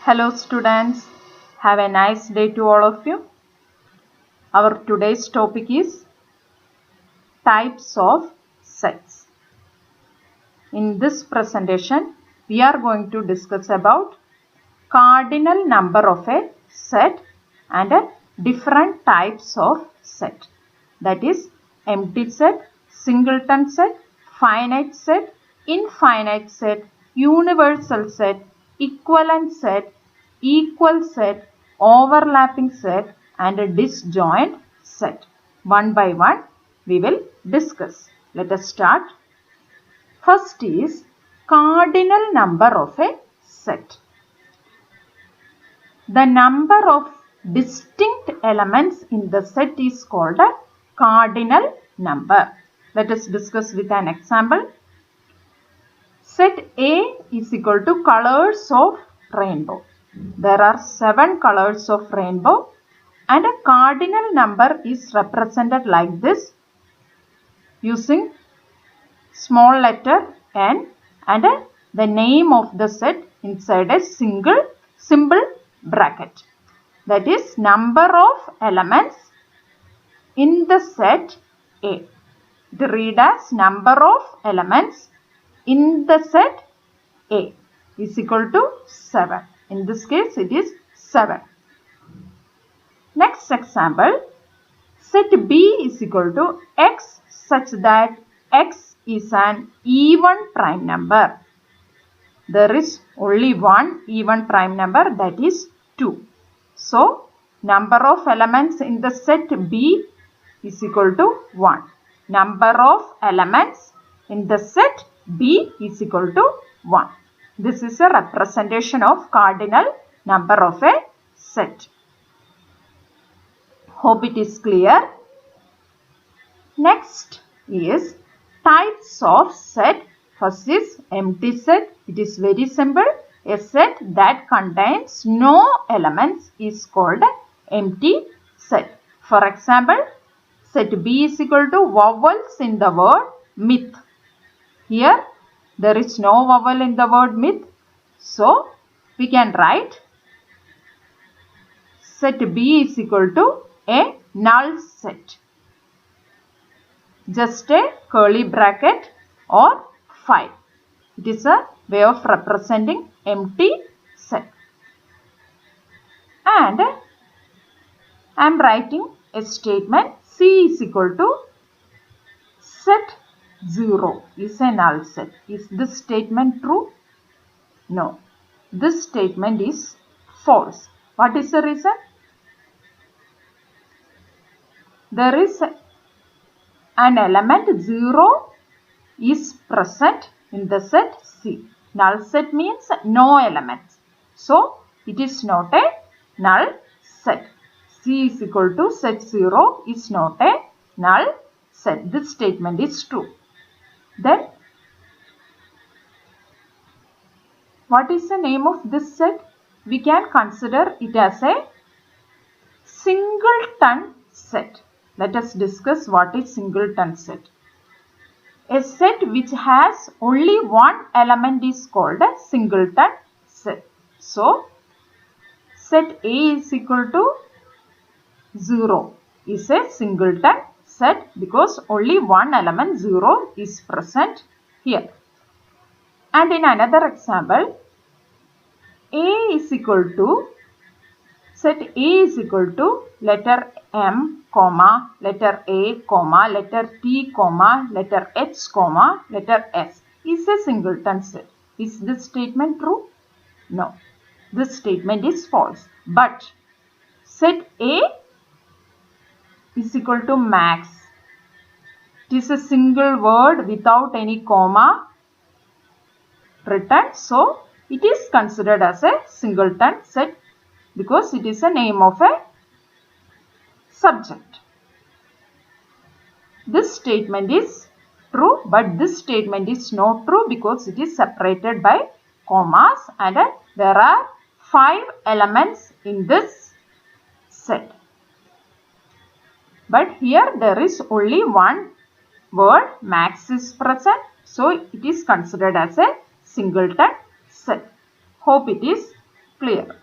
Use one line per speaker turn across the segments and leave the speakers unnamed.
Hello students, have a nice day to all of you. Our today's topic is types of sets. In this presentation, we are going to discuss about cardinal number of a set and different types of set. That is empty set, singleton set, finite set, infinite set, universal set, equivalent set, equal set, overlapping set and a disjoint set. One by one we will discuss. Let us start. First is cardinal number of a set. The number of distinct elements in the set is called a cardinal number. Let us discuss with an example. Set A is equal to colors of rainbow. There are 7 colors of rainbow and a cardinal number is represented like this using small letter n and the name of the set inside a single symbol bracket. That is number of elements in the set A. It read as number of elements in the set A is equal to 7. In this case it is 7. Next example, set B is equal to x such that x is an even prime number. There is only one even prime number, that is 2. So, number of elements in the set B is equal to 1. Number of elements in the set B is equal to 1. This is a representation of cardinal number of a set. Hope it is clear. Next is types of set. First is empty set. It is very simple. A set that contains no elements is called empty set. For example, set B is equal to vowels in the word myth. Here there is no vowel in the word myth. So we can write set B is equal to a null set. Just a curly bracket or 5. It is a way of representing empty set. And I am writing a statement C is equal to set 0 is a null set. Is this statement true? No. This statement is false. What is the reason? There is an element 0 is present in the set C. Null set means no elements. So, it is not a null set. C is equal to set 0 is not a null set. This statement is true. Then, what is the name of this set? We can consider it as a singleton set. Let us discuss what is singleton set. A set which has only one element is called a singleton set. So, set A is equal to 0 is a singleton set because only one element 0 is present here. And in another example, A is equal to set A is equal to letter M, comma, letter A, comma, letter T, comma, letter H, comma, letter S is a singleton set. Is this statement true? No. This statement is false. But set A is equal to max. It is a single word without any comma written. So, it is considered as a singleton set because it is a name of a subject. This statement is true, but this statement is not true because it is separated by commas and there are 5 elements in this set. But here there is only one word max is present, so it is considered as a singleton set. Hope it is clear.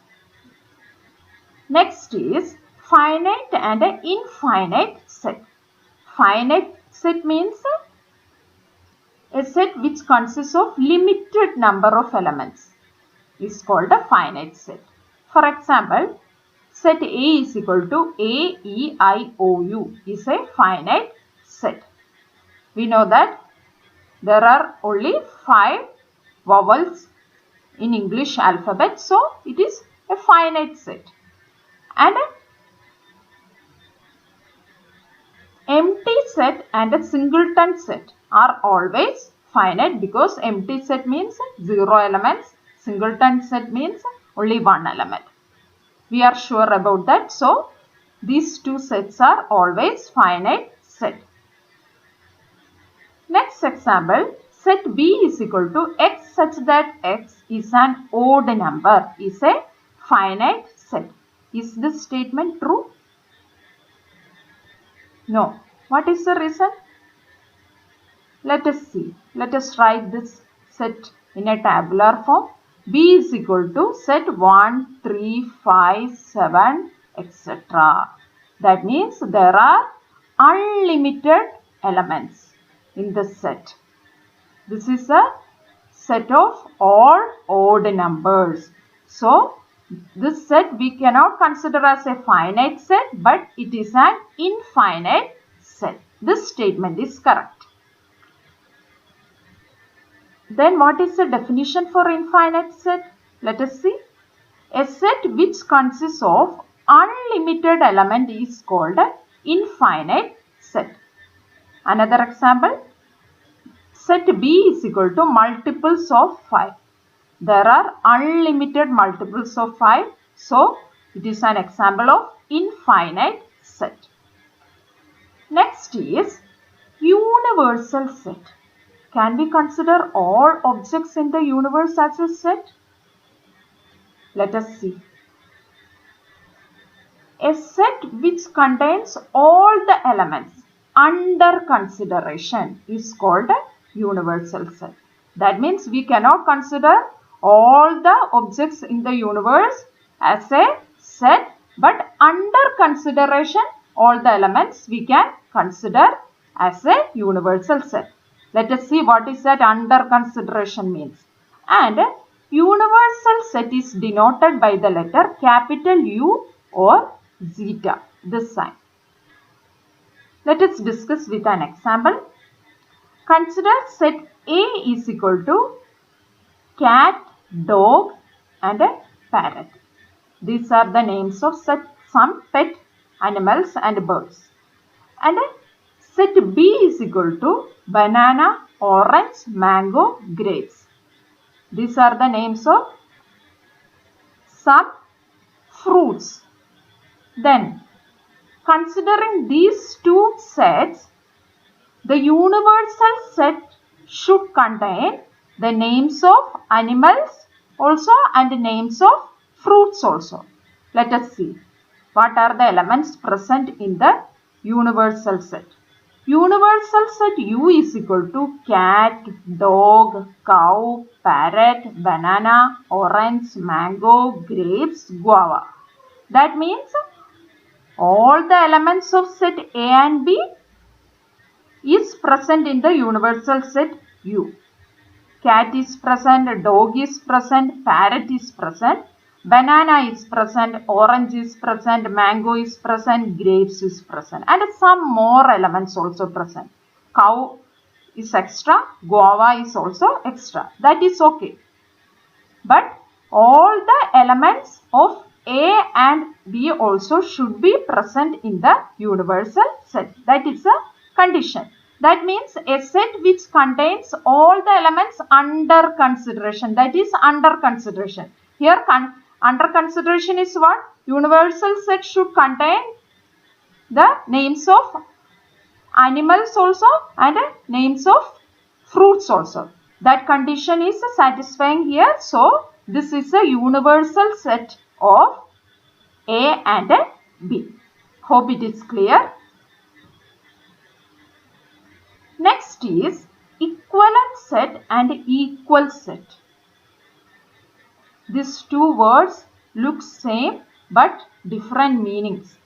Next is finite and infinite set. Finite set means a set which consists of limited number of elements is called a finite set. For example, set A is equal to A, E, I, O, U is a finite set. We know that there are only 5 vowels in English alphabet, so it is a finite set. And empty set and a singleton set are always finite because empty set means 0 elements, singleton set means only 1 element. We are sure about that. So, these two sets are always finite set. Next example, set B is equal to x such that x is an odd number is a finite set. Is this statement true? No. What is the reason? Let us see. Let us write this set in a tabular form. B is equal to set 1, 3, 5, 7, etc. That means there are unlimited elements in the set. This is a set of all odd numbers. So, this set we cannot consider as a finite set, but it is an infinite set. This statement is correct. Then what is the definition for infinite set? Let us see. A set which consists of unlimited element is called an infinite set. Another example, set B is equal to multiples of 5. There are unlimited multiples of 5. So, it is an example of infinite set. Next is universal set. Can we consider all objects in the universe as a set? Let us see. A set which contains all the elements under consideration is called a universal set. That means we cannot consider all the objects in the universe as a set, but under consideration all the elements we can consider as a universal set. Let us see what is that under consideration means. And universal set is denoted by the letter capital U or zeta, this sign. Let us discuss with an example. Consider set A is equal to cat, dog and a parrot. These are the names of some pet animals and birds. And set B is equal to banana, orange, mango, grapes. These are the names of some fruits. Then, considering these two sets, the universal set should contain the names of animals also and names of fruits also. Let us see what are the elements present in the universal set. Universal set U is equal to cat, dog, cow, parrot, banana, orange, mango, grapes, guava. That means all the elements of set A and B is present in the universal set U. Cat is present, dog is present, parrot is present, banana is present, orange is present, mango is present, grapes is present, and some more elements also present. Cow is extra, guava is also extra. That is okay. But all the elements of A and B also should be present in the universal set. That is a condition. That means a set which contains all the elements under consideration. That is under consideration. Here under consideration is what? Universal set should contain the names of animals also and names of fruits also. That condition is satisfying here. So, this is a universal set of A and B. Hope it is clear. Next is equivalent set and equal set. These two words looks same but different meanings.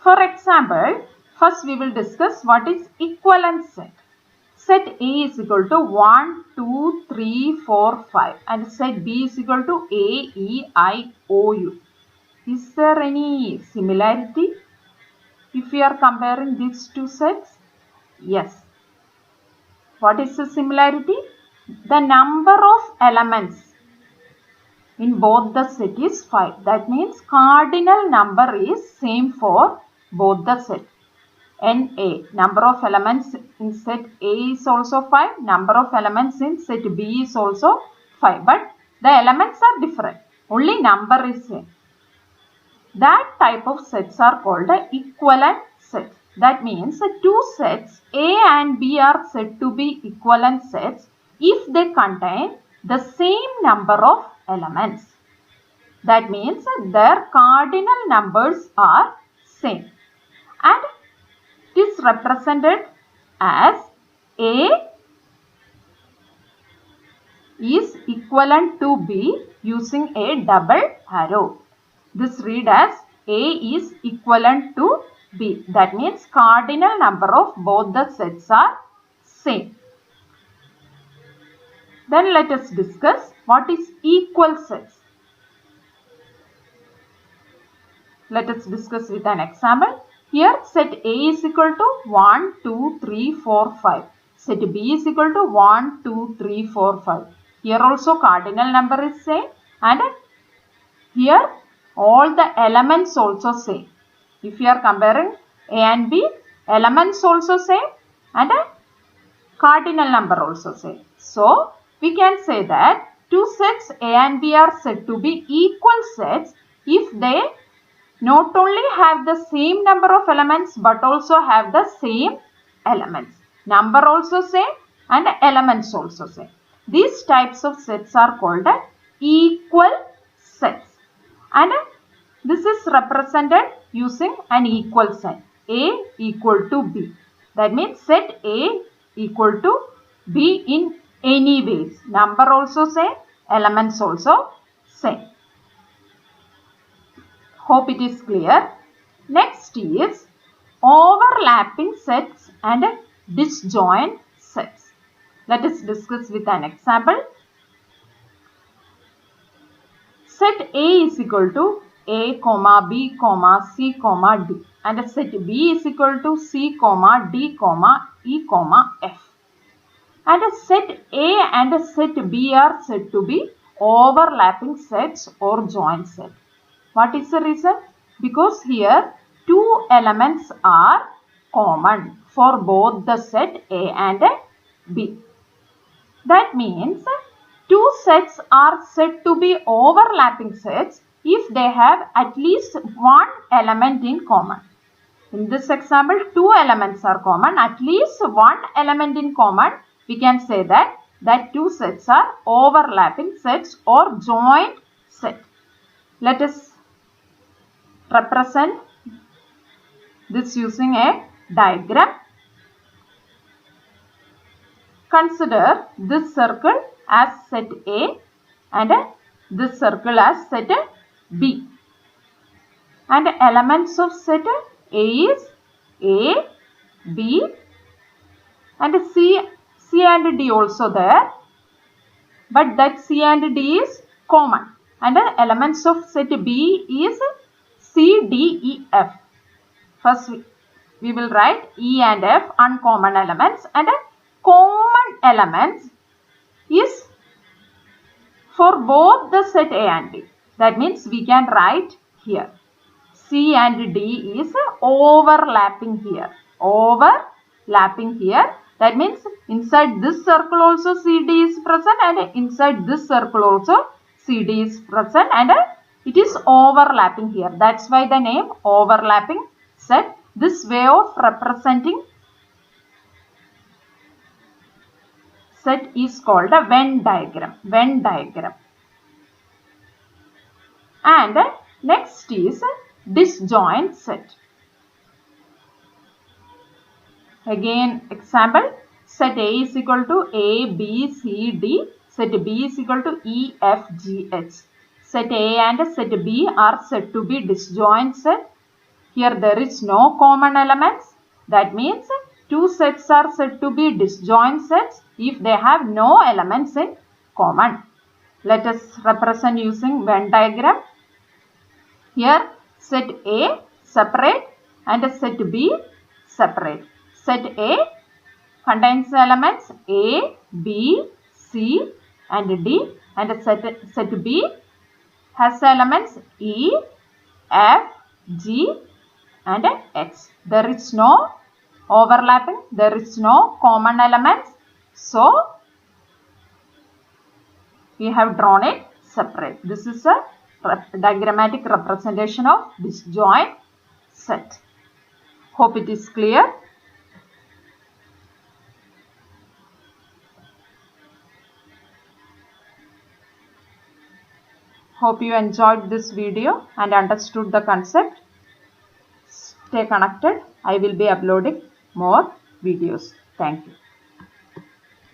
For example, first we will discuss what is equivalent set. Set A is equal to 1, 2, 3, 4, 5 and set B is equal to A, E, I, O, U. Is there any similarity if we are comparing these two sets? Yes. What is the similarity? The number of elements in both the set is 5. That means cardinal number is same for both the set. NA, number of elements in set A is also 5, number of elements in set B is also 5, but the elements are different, only number is same. That type of sets are called equivalent sets. That means two sets A and B are said to be equivalent sets if they contain the same number of elements. That means their cardinal numbers are same, and it is represented as A is equivalent to B using a double arrow. This read as A is equivalent to B. That means cardinal number of both the sets are same. Then let us discuss what is equal sets. Let us discuss with an example. Here set A is equal to 1, 2, 3, 4, 5. Set B is equal to 1, 2, 3, 4, 5. Here also cardinal number is same and here all the elements also same. If you are comparing A and B, elements also same and cardinal number also same. So we can say that two sets A and B are said to be equal sets if they not only have the same number of elements but also have the same elements. Number also same and elements also same. These types of sets are called equal sets. And this is represented using an equal sign. A equal to B. That means set A equal to B in any ways. Number also same, elements also same. Hope it is clear. Next is overlapping sets and disjoint sets. Let us discuss with an example. Set A is equal to A, B, C, D and set B is equal to C, D, E, F. And set A and set B are said to be overlapping sets or joint sets. What is the reason? Because here two elements are common for both the set A and B. That means two sets are said to be overlapping sets if they have at least one element in common. In this example, two elements are common, at least one element in common. We can say that two sets are overlapping sets or joint set. Let us represent this using a diagram. Consider this circle as set A and this circle as set B. And elements of set A is A, B and C and D also there. But that C and D is common. And the elements of set B is C, D, E, F. First we will write E and F uncommon elements and common elements is for both the set A and B. That means we can write here C and D is overlapping here. Overlapping here. That means inside this circle also CD is present and inside this circle also CD is present and it is overlapping here. That's why the name overlapping set. This way of representing set is called a Venn diagram. Venn diagram. And next is disjoint set. Again example, set A is equal to A, B, C, D. Set B is equal to E, F, G, H. Set A and set B are said to be disjoint set. Here there is no common elements. That means two sets are said to be disjoint sets if they have no elements in common. Let us represent using Venn diagram. Here set A separate and set B separate. Set A contains elements A, B, C and D, and set B has elements E, F, G and H. There is no overlapping, there is no common elements. So, we have drawn it separate. This is a diagrammatic representation of disjoint set. Hope it is clear. Hope you enjoyed this video and understood the concept. Stay connected. I will be uploading more videos. Thank you.